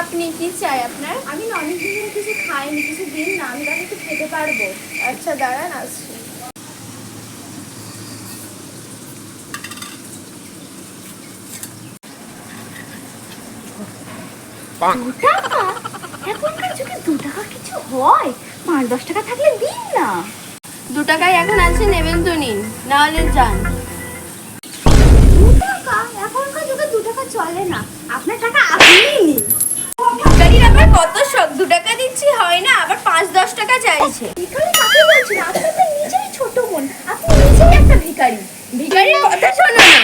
আপনি কি চাই আপনার? আমি না অনেক দিন ধরে কিছু খাইনি, কিছু দিন না, আমি তাহলে একটু খেতে পারবো? আচ্ছা দাঁড়ান আসছি। টাকা? এখনকার যুগে 2 টাকা কিছু হয়? 5-10 টাকা থাকলে দিন না। 2 টাকায় এখন আছে, নেবেন তো নিন, নাহলে যান। 2 টাকা? এখনকার যুগে 2 টাকা চলে না। আপনার টাকা আপনিই নিন। ভিখারির আবার কত শখ, 2 টাকা দিচ্ছি হয় না, আবার 5-10 টাকা চাইছে। ভিখারি কাকে বলছেন? আপনি তো নিজেই ছোট মন, আপনি নিজেই একটা ভিখারি। ভিখারির কথা শোনো না।